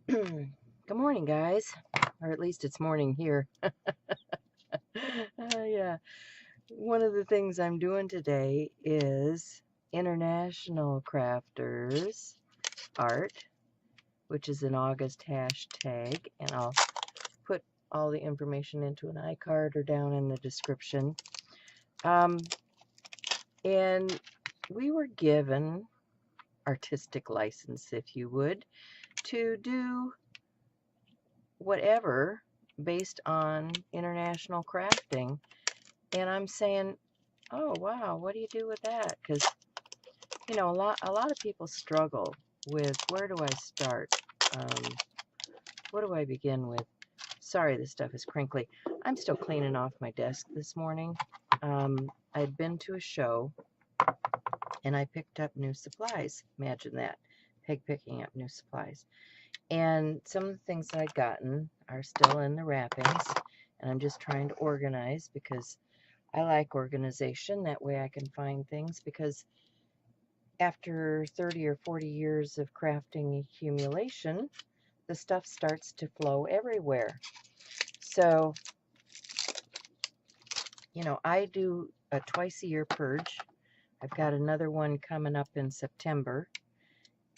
Good morning, guys. Or at least it's morning here. Yeah. One of the things I'm doing today is International Crafters Art, which is an August hashtag, and I'll put all the information into an iCard or down in the description. And we were given artistic license, if you would, to do whatever based on international crafting. And I'm saying, oh wow, what do you do with that? Because a lot of people struggle with where do I start? Um, what do I begin with? Sorry, this stuff is crinkly. I'm still cleaning off my desk this morning. I'd been to a show and I picked up new supplies. Imagine that, Peg picking up new supplies. And some of the things that I'd gotten are still in the wrappings, and I'm just trying to organize because I like organization. That way I can find things, because after 30 or 40 years of crafting accumulation, the stuff starts to flow everywhere. So, I do a twice a year purge. I've got another one coming up in September,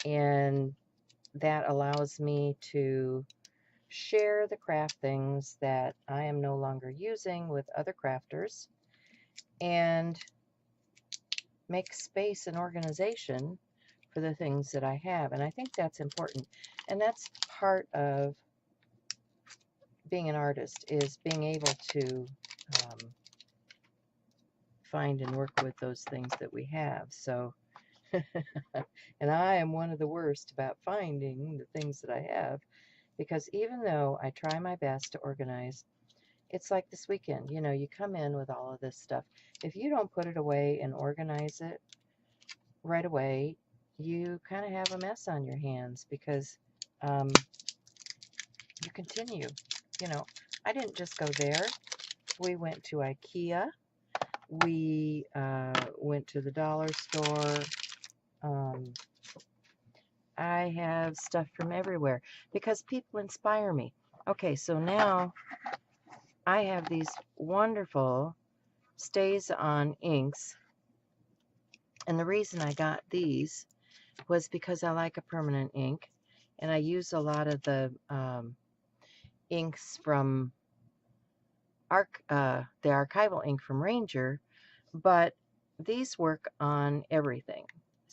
and that allows me to share the craft things that I am no longer using with other crafters and make space and organization for the things that I have. And I think that's important. And that's part of being an artist, is being able to find and work with those things that we have. So, and I am one of the worst about finding the things that I have, because even though I try my best to organize, it's like this weekend, you come in with all of this stuff. If you don't put it away and organize it right away, you kind of have a mess on your hands, because you continue. I didn't just go there. We went to IKEA. We went to the dollar store. I have stuff from everywhere because people inspire me. Okay, so now I have these wonderful stays-on inks. And the reason I got these was because I like a permanent ink. And I use a lot of the inks from the archival ink from Ranger, but these work on everything.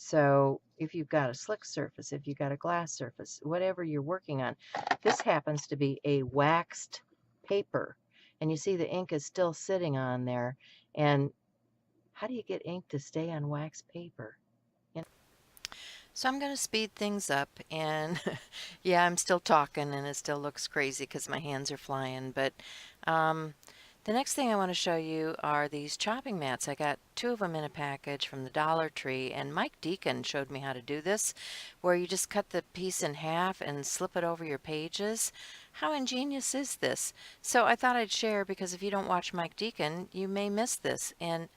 So if you've got a slick surface, if you've got a glass surface, whatever you're working on, this happens to be a waxed paper. And you see the ink is still sitting on there. And how do you get ink to stay on wax paper? So I'm going to speed things up, and yeah, I'm still talking and it still looks crazy because my hands are flying, but um, the next thing I want to show you are these chopping mats. I got 2 of them in a package from the Dollar Tree, and Mike Deacon showed me how to do this, where you just cut the piece in half and slip it over your pages. How ingenious is this? So I thought I'd share, because if you don't watch Mike Deacon, you may miss this. And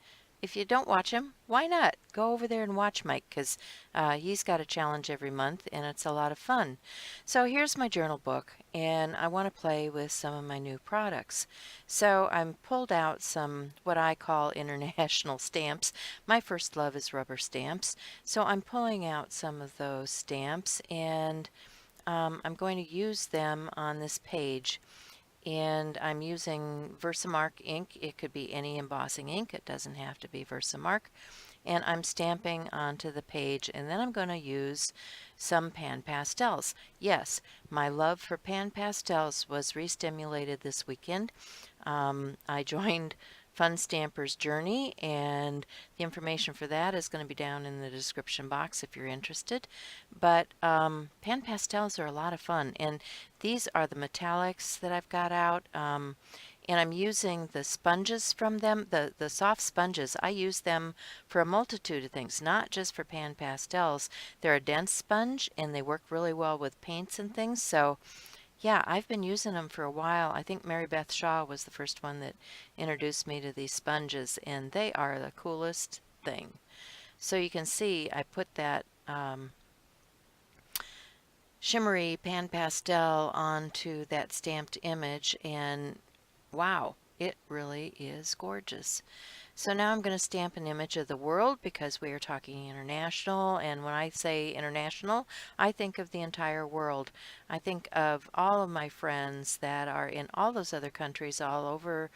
if you don't watch him, why not? Go over there and watch Mike, because he's got a challenge every month and it's a lot of fun. So here's my journal book, and I want to play with some of my new products. So I'm pulled out some what I call international stamps. My first love is rubber stamps. So I'm pulling out some of those stamps, and I'm going to use them on this page. And I'm using Versamark ink. It could be any embossing ink. It doesn't have to be Versamark. And I'm stamping onto the page, and then I'm going to use some pan pastels. Yes, my love for pan pastels was re-stimulated this weekend. I joined Fun Stamper's Journey, and the information for that is going to be down in the description box if you're interested. But pan pastels are a lot of fun, and these are the metallics that I've got out. And I'm using the sponges from them, the soft sponges. I use them for a multitude of things, not just for pan pastels. They're a dense sponge, and they work really well with paints and things. So yeah, I've been using them for a while. I think Mary Beth Shaw was the first one that introduced me to these sponges, and they are the coolest thing. So you can see I put that shimmery pan pastel onto that stamped image, and wow, it really is gorgeous. So now I'm going to stamp an image of the world because we are talking international, and when I say international, I think of the entire world. I think of all of my friends that are in all those other countries all over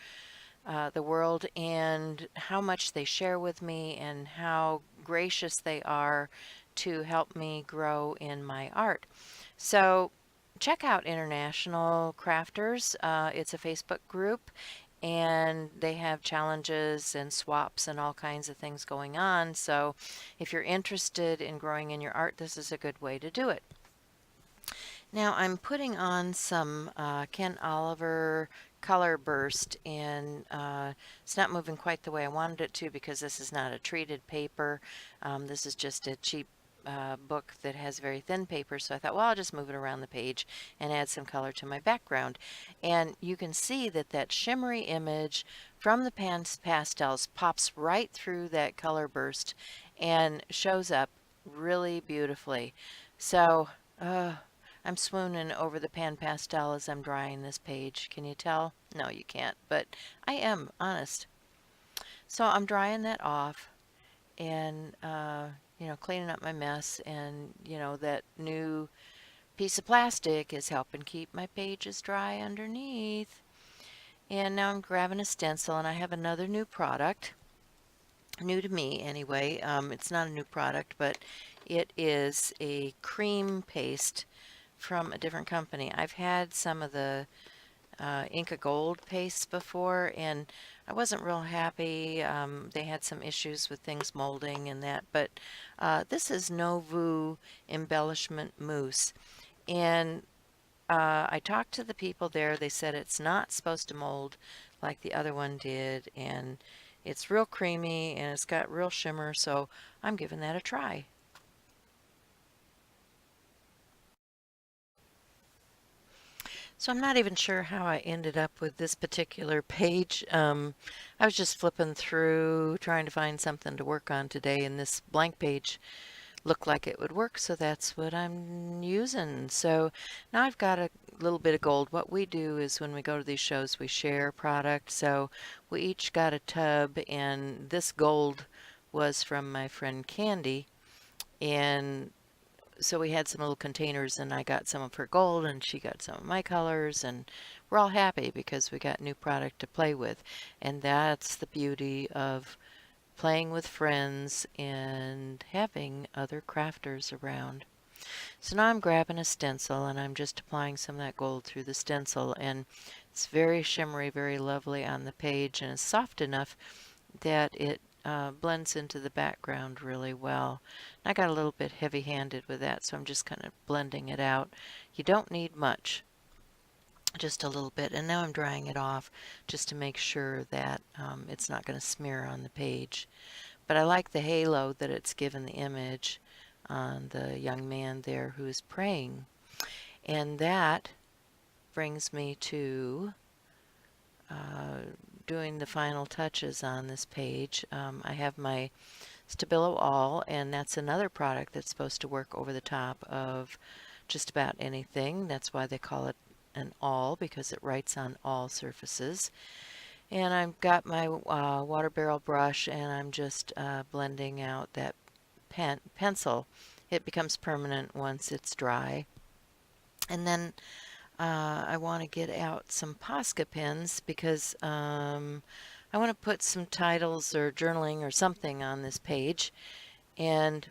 the world, and how much they share with me and how gracious they are to help me grow in my art. So check out International Crafters. It's a Facebook group, and they have challenges and swaps and all kinds of things going on. So if you're interested in growing in your art, this is a good way to do it. Now I'm putting on some Ken Oliver color burst, and it's not moving quite the way I wanted it to because this is not a treated paper. This is just a cheap book that has very thin paper, so I thought, well, I'll just move it around the page and add some color to my background. And you can see that that shimmery image from the pastels pops right through that color burst and shows up really beautifully. So, I'm swooning over the pan pastel as I'm drying this page. Can you tell? No, you can't, but I am, honest. So I'm drying that off and, cleaning up my mess, and, that new piece of plastic is helping keep my pages dry underneath. And now I'm grabbing a stencil, and I have another new product. New to me anyway. It's not a new product, but it is a cream paste from a different company. I've had some of the Inca Gold pastes before, and I wasn't real happy. They had some issues with things molding and that, but this is Novu Embellishment Mousse. And I talked to the people there. They said it's not supposed to mold like the other one did, and it's real creamy and it's got real shimmer, so I'm giving that a try. So I'm not even sure how I ended up with this particular page. I was just flipping through, trying to find something to work on today, and this blank page looked like it would work, so that's what I'm using. So now I've got a little bit of gold. What we do is when we go to these shows, we share product. So we each got a tub, and this gold was from my friend Candy, and so we had some little containers, and I got some of her gold and she got some of my colors, and we're all happy because we got new product to play with. And that's the beauty of playing with friends and having other crafters around. So now I'm grabbing a stencil and I'm just applying some of that gold through the stencil, and it's very shimmery, very lovely on the page, and it's soft enough that it blends into the background really well. I got a little bit heavy-handed with that, so I'm just kind of blending it out. You don't need much, just a little bit. And now I'm drying it off just to make sure that it's not going to smear on the page. But I like the halo that it's given the image on the young man there who is praying. And that brings me to doing the final touches on this page. I have my Stabilo All, and that's another product that's supposed to work over the top of just about anything. That's why they call it an all, because it writes on all surfaces. And I've got my water barrel brush, and I'm just blending out that pencil. It becomes permanent once it's dry. And then I want to get out some Posca pens because I want to put some titles or journaling or something on this page, and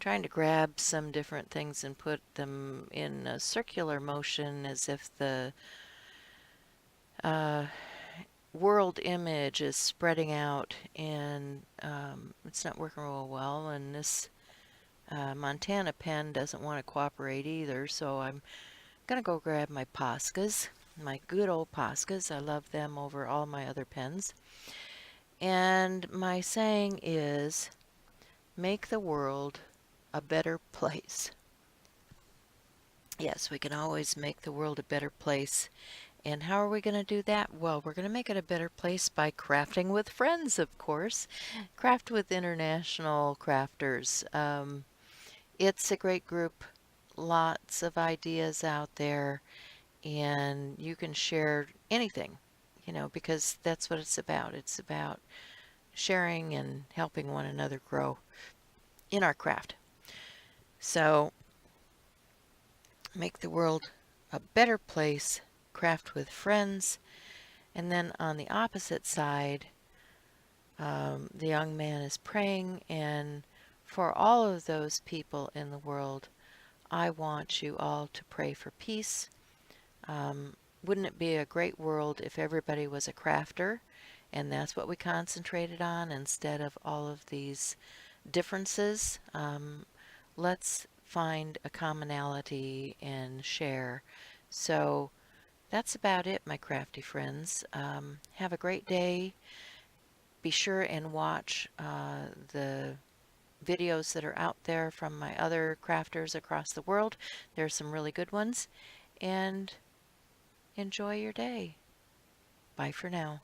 trying to grab some different things and put them in a circular motion as if the uh, world image is spreading out, and it's not working real well, and this Montana pen doesn't want to cooperate either, so I'm gonna go grab my Poscas, my good old Poscas. I love them over all my other pens. And my saying is, make the world a better place. Yes, we can always make the world a better place. And how are we going to do that? Well, we're going to make it a better place by crafting with friends, of course. Craft with international crafters. It's a great group, lots of ideas out there, and you can share anything, because that's what it's about. It's about sharing and helping one another grow in our craft. So make the world a better place, craft with friends, and then on the opposite side, the young man is praying, and for all of those people in the world, I want you all to pray for peace. Um, wouldn't it be a great world if everybody was a crafter and that's what we concentrated on instead of all of these differences? Let's find a commonality and share. So that's about it, my crafty friends. Have a great day. Be sure and watch the videos that are out there from my other crafters across the world. There are some really good ones. And enjoy your day. Bye for now.